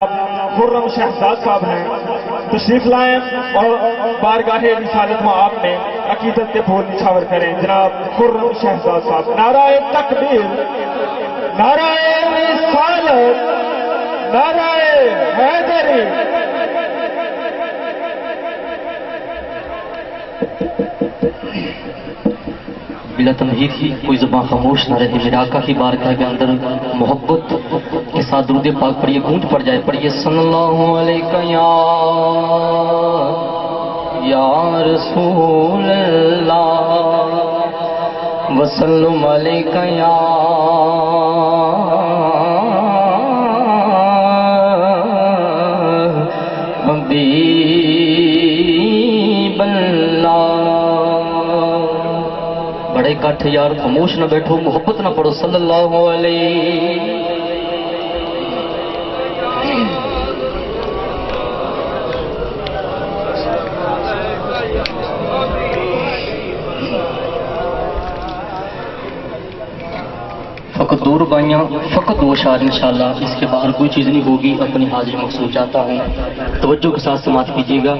خرم شہزاد صاحب ہیں، تشریف لائیں اور بارگاہ رسالت میں آپ نے عقیدت کے پھول نچھاور کریں۔ جناب خرم شہزاد صاحب، نعرہ تکبیر، نعرہ رسالت، نعرہ حیدری۔ بلا تمہید ہی کوئی زبان خاموش نہ رہے، میرے آقا کی بارگاہ کے اندر محبت کے ساتھ درود پاک پڑھیے، گونج پڑ جائے، پڑھیے صلی اللہ علیہ یا رسول اللہ وسلم علیہ یا حبیب اللہ۔ بڑے کٹھ یار، خاموش نہ بیٹھو، محبت نہ پڑھو، صلی اللہ علیہ۔ فقط دو ربائیاں، فقط دو اشعار انشاءاللہ، اس کے باہر کوئی چیز نہیں ہوگی، اپنی حاضری مقصود چاہتا ہوں، توجہ کے ساتھ سماعت کیجیے گا۔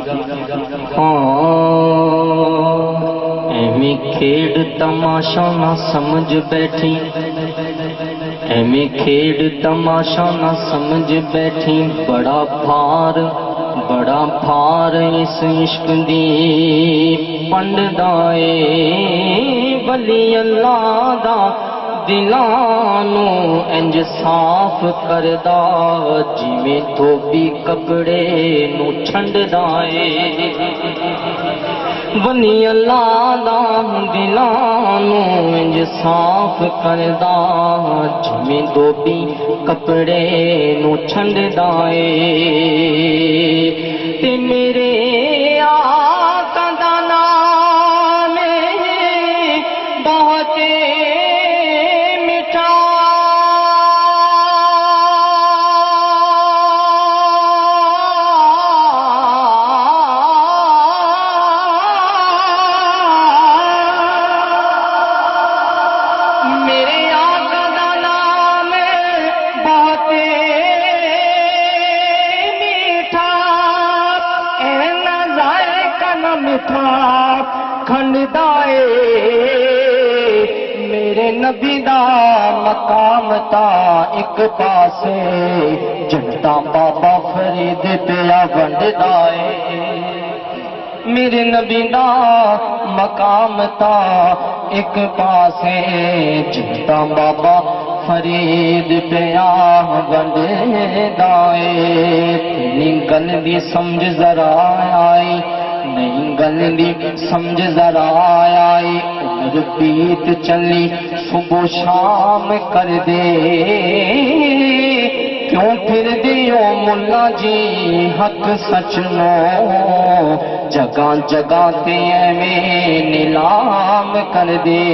ایویں کھیڑ تماشا نہ سمجھ بیٹھی، ایویں کھیڑ تماشا نہ سمجھ بیٹھی، بڑا بھار اس عشق دی پنڈدائے ولی اللہ دا، دلانو انج صاف کردا جویں دھوبی کپڑے نو چھنڈدا اے، ولی اللہ دا دلانو انج صاف کردا جویں دھوبی کپڑے نو چھنڈدا اے، تے میرے آقا دا نام بہت کھنڈدائے، میرے نبی دا مقام تا ایک پاسے، جنتا بابا فرید پیا ونڈدائے، میرے نبی دا مقام تا ایک پاسے، جنتا بابا فرید پیا ونڈدائے، نہیں گل دی سمجھ ذرا آئی، نہیں گل دی سمجھ ذرا آئی، عمر بیت چلی صبح شام کر دے، کیوں پھر دیو ملا جی حق سچ نو، جگہ جگہ تے ایویں نیلام کر دے،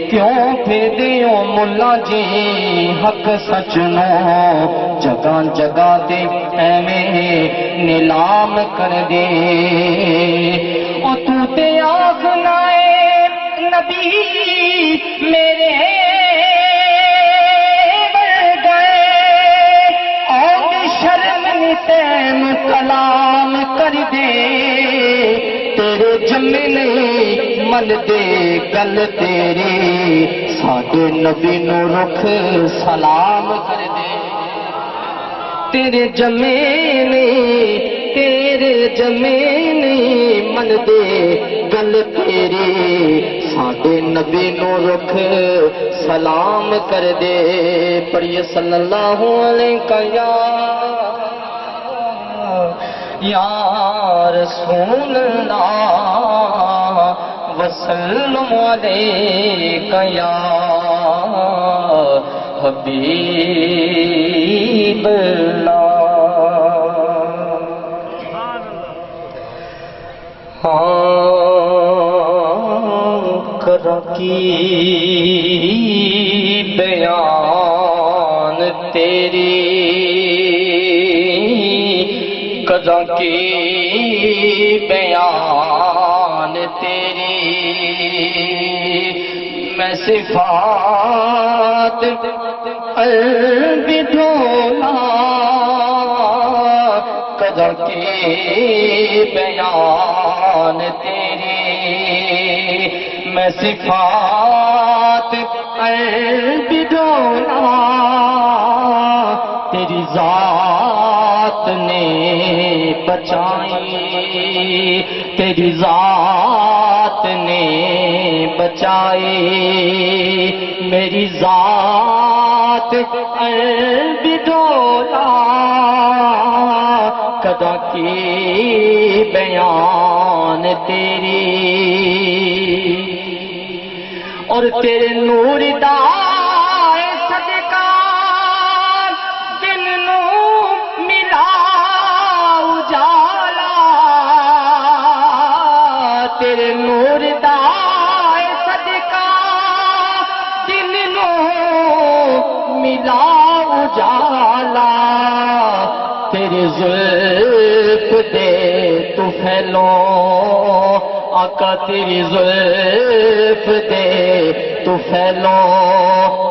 کیوں پھر دیو ملا جی حق سچ نو، جگہ جگہ تے ایویں نیلام کر دے، او تو تے آخنا اے نبی میرے ورگے، اور شرم تین کلام کر دے، تیرے جمے نہیں من دے گل تیری، ساڈے نبی نو رخ سلام کر دے، تیرے جمے نہیں من دے گل تیری، ساڈے نبی نو رخ سلام کر دے، پڑھیے صلی اللہ علیہ یا رسول اللہ وسلم علیہ یا حبیب اللہ۔ کرا کی بیان تیری، کرا کی بیان تیری، میں صفات قلب ڈھولا قضا کے بیان تیرے میں صفات عرب ڈولا تیری ذات نے بچائی تیری ذات نے بچائی میری ذات عرب ڈولا قضا کی بیان تیری اور تیرے نور دا صدقہ دن نو ملا اجالا تیرے نور دا صدقہ دن نو ملا اجالا تیرے زلف دے تو پھیلو آقا تیری زلف دے تو پھیلو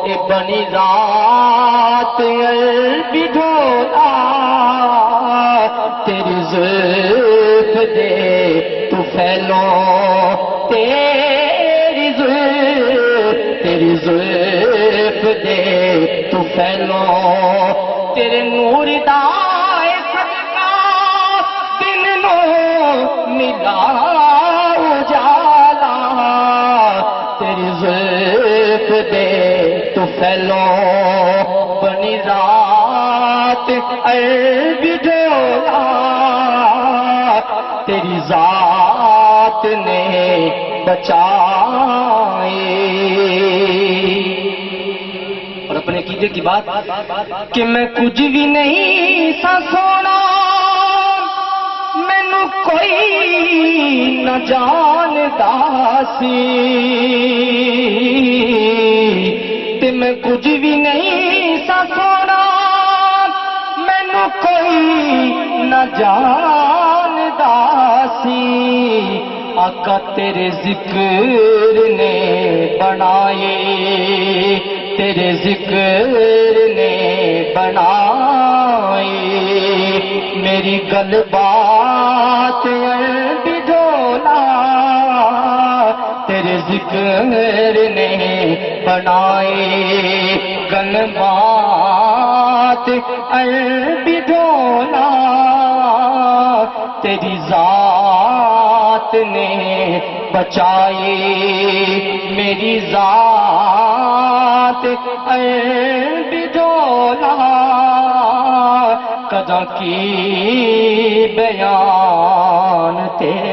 اے بنی ذات عرب ڈھولا تیری زلف دے تو پھیلو تیری زلف دے تو پھیلو تیرے نور دا صدقہ دن نو ملا اجالا تیری زلف دے تو پھیلو بنی ذات عرب ڈولا تیری ذات نے بچائی اور اپنے عقیدے کی بات کہ میں کچھ بھی نہیں سا سونا مینو کوئی نہ جاندا سی تے میں کچھ بھی نہیں سا سونا مینو کوئی نہ جاندا سی آقا تیرے ذکر نے بنائے تیرے ذکر نے بنائے میری گل بات عرب ڈھولا تیرے ذکر نے بنائے گل بات عرب ڈھولا تیری ذات نے بچائی میری ذات عرب ڈولا قضا کی بیان تیرے